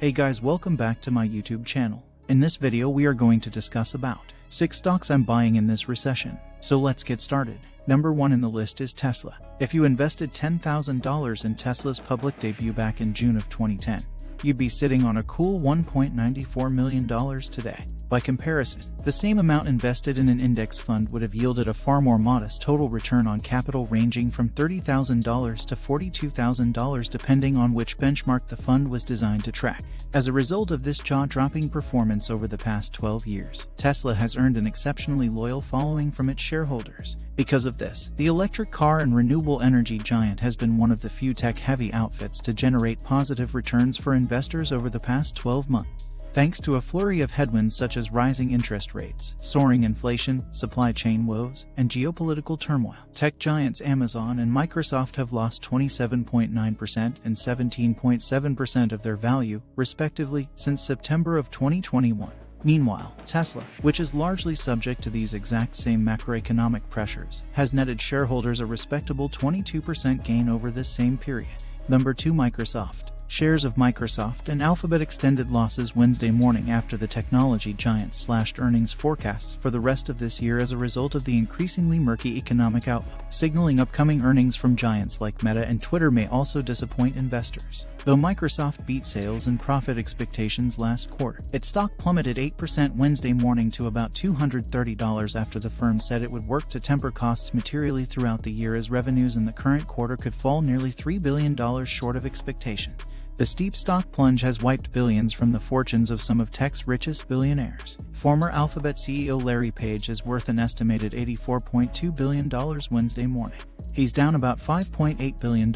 Hey guys, welcome back to my YouTube channel. In this video we are going to discuss about 6 stocks I'm buying in this recession. So let's get started. Number 1 in the list is Tesla. If you invested $10,000 in Tesla's public debut back in June of 2010, you'd be sitting on a cool $1.94 million today. By comparison, the same amount invested in an index fund would have yielded a far more modest total return on capital ranging from $30,000 to $42,000 depending on which benchmark the fund was designed to track. As a result of this jaw-dropping performance over the past 12 years, Tesla has earned an exceptionally loyal following from its shareholders. Because of this, the electric car and renewable energy giant has been one of the few tech-heavy outfits to generate positive returns for investors over the past 12 months. Thanks to a flurry of headwinds such as rising interest rates, soaring inflation, supply chain woes, and geopolitical turmoil, tech giants Amazon and Microsoft have lost 27.9% and 17.7% of their value, respectively, since September of 2021. Meanwhile, Tesla, which is largely subject to these exact same macroeconomic pressures, has netted shareholders a respectable 22% gain over this same period. Number 2, Microsoft. Shares of Microsoft and Alphabet extended losses Wednesday morning after the technology giant slashed earnings forecasts for the rest of this year as a result of the increasingly murky economic outlook, signaling upcoming earnings from giants like Meta and Twitter may also disappoint investors. Though Microsoft beat sales and profit expectations last quarter, its stock plummeted 8% Wednesday morning to about $230 after the firm said it would work to temper costs materially throughout the year as revenues in the current quarter could fall nearly $3 billion short of expectation. The steep stock plunge has wiped billions from the fortunes of some of tech's richest billionaires. Former Alphabet CEO Larry Page is worth an estimated $84.2 billion Wednesday morning. He's down about $5.8 billion,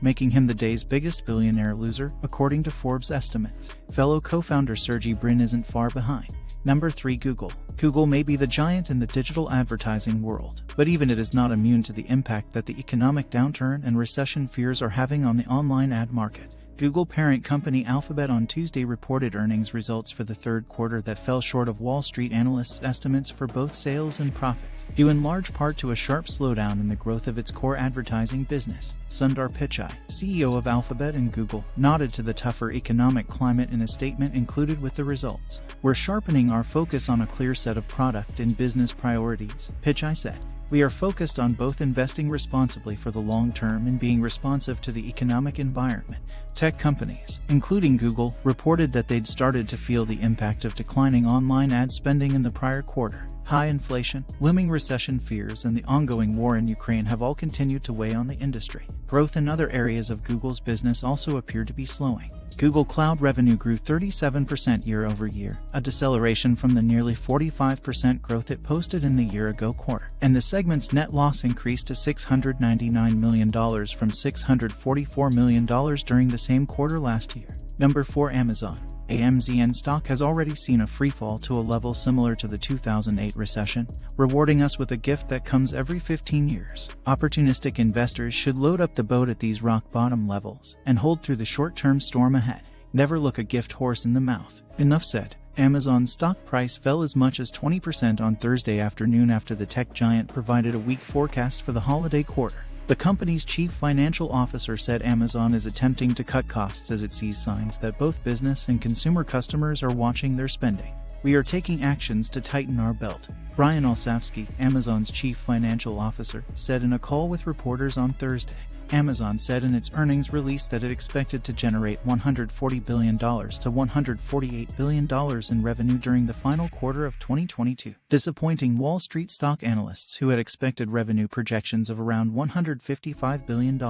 making him the day's biggest billionaire loser, according to Forbes estimates. Fellow co-founder Sergey Brin isn't far behind. Number 3, Google. Google may be the giant in the digital advertising world, but even it is not immune to the impact that the economic downturn and recession fears are having on the online ad market. Google parent company Alphabet on Tuesday reported earnings results for the third quarter that fell short of Wall Street analysts' estimates for both sales and profit, due in large part to a sharp slowdown in the growth of its core advertising business. Sundar Pichai, CEO of Alphabet and Google, nodded to the tougher economic climate in a statement included with the results. "We're sharpening our focus on a clear set of product and business priorities," Pichai said. "We are focused on both investing responsibly for the long term and being responsive to the economic environment." Tech companies, including Google, reported that they'd started to feel the impact of declining online ad spending in the prior quarter. High inflation, looming recession fears, and the ongoing war in Ukraine have all continued to weigh on the industry. Growth in other areas of Google's business also appeared to be slowing. Google Cloud revenue grew 37% year-over-year, a deceleration from the nearly 45% growth it posted in the year-ago quarter. And the segment's net loss increased to $699 million from $644 million during the same quarter last year. Number 4, Amazon. AMZN stock has already seen a freefall to a level similar to the 2008 recession, rewarding us with a gift that comes every 15 years. Opportunistic investors should load up the boat at these rock-bottom levels and hold through the short-term storm ahead. Never look a gift horse in the mouth. Enough said. Amazon's stock price fell as much as 20% on Thursday afternoon after the tech giant provided a weak forecast for the holiday quarter. The company's chief financial officer said Amazon is attempting to cut costs as it sees signs that both business and consumer customers are watching their spending. "We are taking actions to tighten our belt," Brian Olsavsky, Amazon's chief financial officer, said in a call with reporters on Thursday. Amazon said in its earnings release that it expected to generate $140 billion to $148 billion in revenue during the final quarter of 2022, disappointing Wall Street stock analysts who had expected revenue projections of around $155 billion.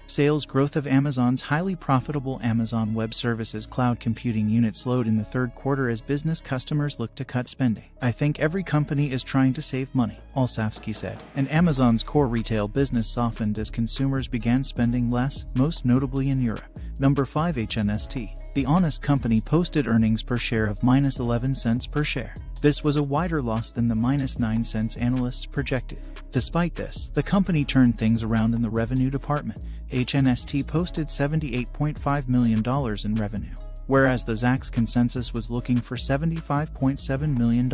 Sales growth of Amazon's highly profitable Amazon Web Services cloud computing unit slowed in the third quarter as business customers looked to cut spending. "I think every company is trying to save money," Olsavsky said, and Amazon's core retail business softened as consumers began spending less, most notably in Europe. Number 5, HNST. The Honest Company posted earnings per share of -11 cents per share. This was a wider loss than the -9 cents analysts projected. Despite this, the company turned things around in the revenue department. HNST posted $78.5 million in revenue, whereas the Zacks consensus was looking for $75.7 million.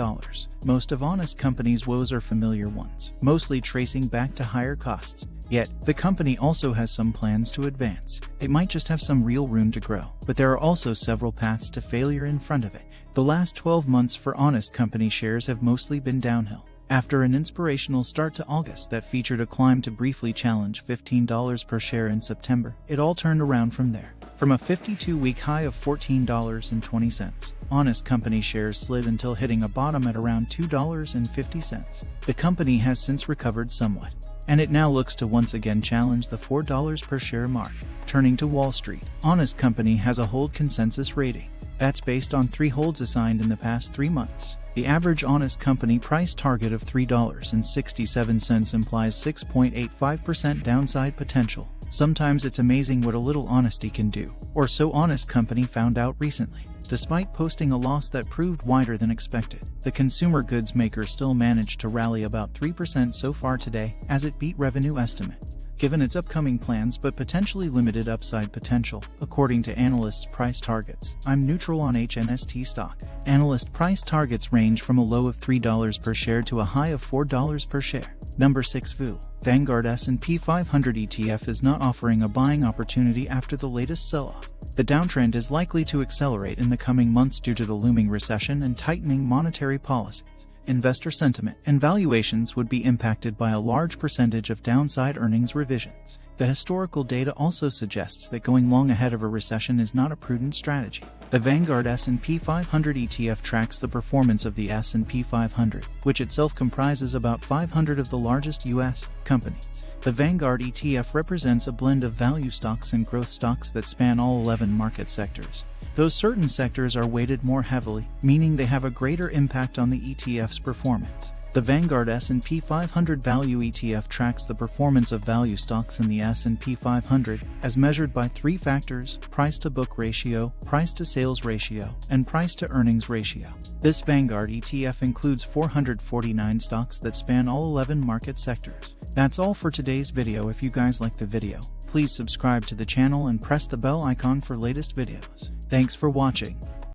Most of Honest Company's woes are familiar ones, mostly tracing back to higher costs. Yet, the company also has some plans to advance. It might just have some real room to grow, but there are also several paths to failure in front of it. The last 12 months for Honest Company shares have mostly been downhill. After an inspirational start to August that featured a climb to briefly challenge $15 per share in September, it all turned around from there. From a 52-week high of $14.20, Honest Company shares slid until hitting a bottom at around $2.50. The company has since recovered somewhat, and it now looks to once again challenge the $4 per share mark. Turning to Wall Street, Honest Company has a hold consensus rating. That's based on 3 holds assigned in the past 3 months. The average Honest Company price target of $3.67 implies 6.85% downside potential. Sometimes it's amazing what a little honesty can do, or so Honest Company found out recently. Despite posting a loss that proved wider than expected, the consumer goods maker still managed to rally about 3% so far today as it beat revenue estimates, given its upcoming plans but potentially limited upside potential. According to analysts' price targets, I'm neutral on HNST stock. Analyst price targets range from a low of $3 per share to a high of $4 per share. Number 6. VU. Vanguard S&P 500 ETF is not offering a buying opportunity after the latest sell-off. The downtrend is likely to accelerate in the coming months due to the looming recession and tightening monetary policies. Investor sentiment and valuations would be impacted by a large percentage of downside earnings revisions. The historical data also suggests that going long ahead of a recession is not a prudent strategy. The Vanguard S&P 500 ETF tracks the performance of the S&P 500, which itself comprises about 500 of the largest U.S. companies. The Vanguard ETF represents a blend of value stocks and growth stocks that span all 11 market sectors. Those certain sectors are weighted more heavily, meaning they have a greater impact on the ETF's performance. The Vanguard S&P 500 Value ETF tracks the performance of value stocks in the S&P 500 as measured by 3 factors: price-to-book ratio, price-to-sales ratio, and price-to-earnings ratio. This Vanguard ETF includes 449 stocks that span all 11 market sectors. That's all for today's video. If you guys like the video, please subscribe to the channel and press the bell icon for latest videos. Thanks for watching.